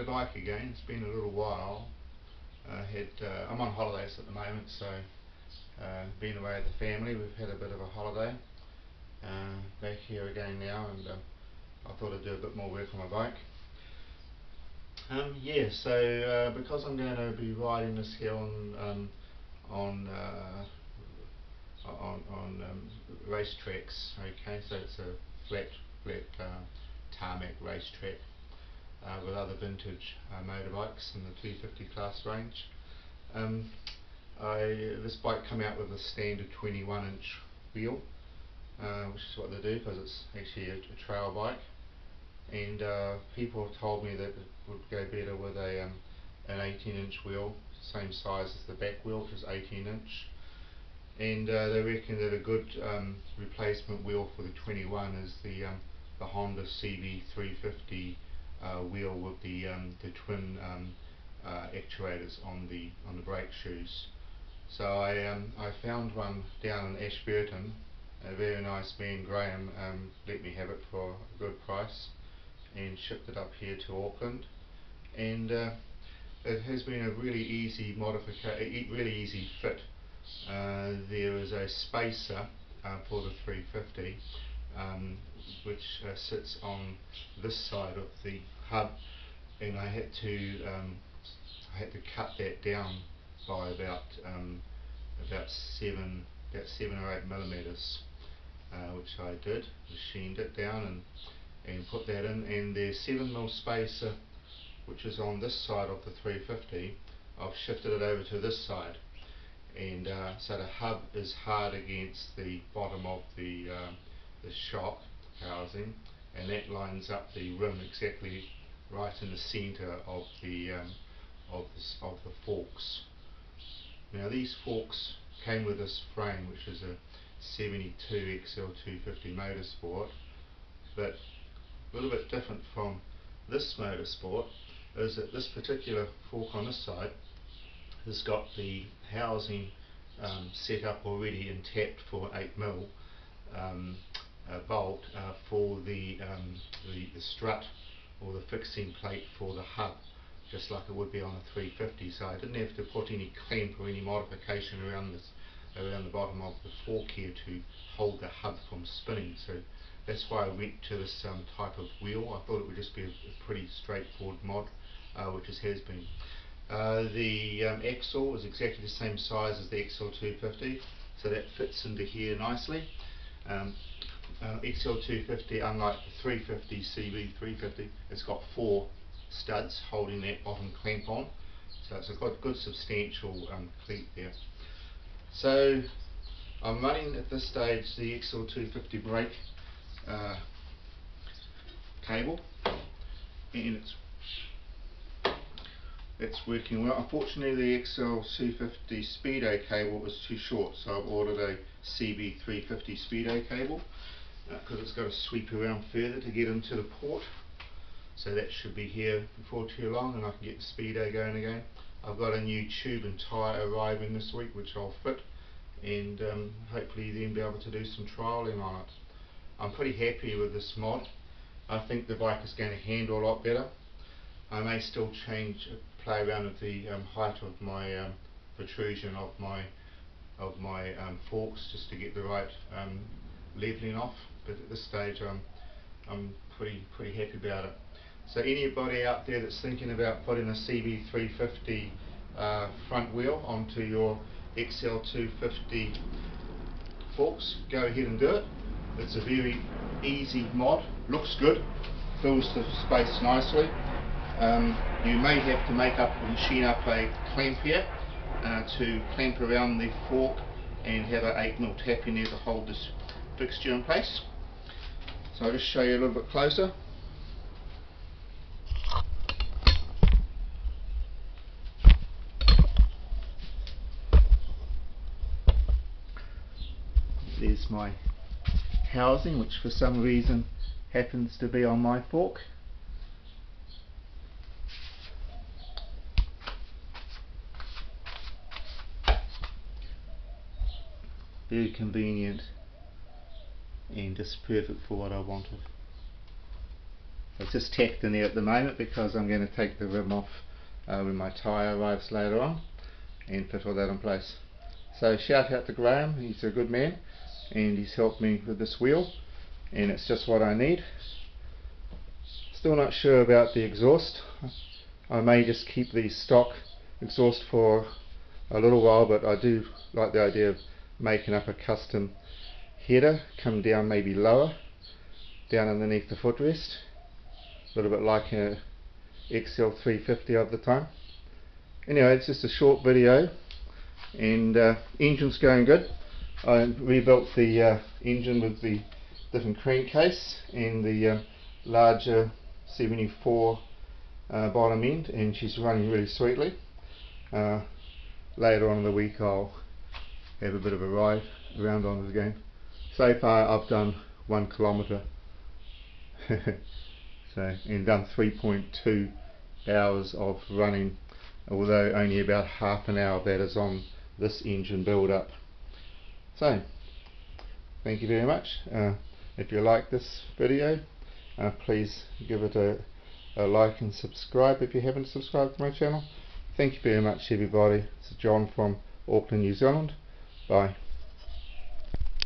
bike again. It's been a little while. I'm on holidays at the moment, so been away with the family. We've had a bit of a holiday. Back here again now, and I thought I'd do a bit more work on my bike. Yeah, so because I'm going to be riding this here on race tracks. Okay, so it's a flat tarmac racetrack with other vintage motorbikes in the 250 class range. This bike came out with a standard 21-inch wheel, which is what they do because it's actually a trail bike, and people have told me that it would go better with an 18-inch wheel, same size as the back wheel, which is 18-inch. And they reckon that a good replacement wheel for the 21 is the Honda CB350 wheel with the twin actuators on the brake shoes. So I found one down in Ashburton. A very nice man, Graham, let me have it for a good price and shipped it up here to Auckland. And it has been a really easy really easy fit. There is a spacer for the 350 which sits on this side of the hub, and I had to cut that down by about 7 or 8 millimeters, which I did. Machined it down and put that in, and the 7mm spacer, which is on this side of the 350, I've shifted it over to this side, and so the hub is hard against the bottom of the shock housing, and that lines up the rim exactly right in the centre of the forks. Now these forks came with this frame, which is a 72 XL250 Motosport, but a little bit different from this Motosport is that this particular fork on this side has got the housing set up already and tapped for 8mm bolt for the strut or the fixing plate for the hub, just like it would be on a 350. So I didn't have to put any clamp or any modification around the bottom of the fork here to hold the hub from spinning. So that's why I went to this type of wheel. I thought it would just be a pretty straightforward mod, which it has been. The axle is exactly the same size as the XL250, so that fits into here nicely. XL250, unlike the 350 CB350, it's got 4 studs holding that bottom clamp on, so it's got good substantial cleat there. So I'm running at this stage the XL250 brake cable, and it's working well. Unfortunately the XL250 speedo cable was too short, so I've ordered a CB350 speedo cable because it's got to sweep around further to get into the port. So that should be here before too long, and I can get the speedo going again. I've got a new tube and tyre arriving this week, which I'll fit, and hopefully then be able to do some trialling on it. I'm pretty happy with this mod. I think the bike is going to handle a lot better. I may still play around with the height of my protrusion of my forks, just to get the right leveling off. But at this stage, I'm pretty happy about it. So anybody out there that's thinking about putting a CB350 front wheel onto your XL250 forks, go ahead and do it. It's a very easy mod, looks good, fills the space nicely. You may have to machine up a clamp here to clamp around the fork and have an 8mm tap in there to hold this fixture in place. So I'll just show you a little bit closer. There's my housing, which for some reason happens to be on my fork. Very convenient and just perfect for what I wanted. It's just tacked in there at the moment because I'm going to take the rim off when my tyre arrives later on and fit all that in place. So shout out to Graham, he's a good man and he's helped me with this wheel and it's just what I need. Still not sure about the exhaust. I may just keep the stock exhaust for a little while, but I do like the idea of making up a custom header, come down maybe lower, down underneath the footrest, a little bit like a XL250 of the time. Anyway, it's just a short video, and engine's going good. I rebuilt the engine with the different crankcase and the larger 74 bottom end, and she's running really sweetly. Later on in the week I'll have a bit of a ride around on it again. So far I've done 1 kilometre and done 3.2 hours of running, although only about half an hour of that is on this engine build up. So thank you very much. If you like this video, please give it a like and subscribe if you haven't subscribed to my channel. Thank you very much everybody. This is John from Auckland, New Zealand. Bye.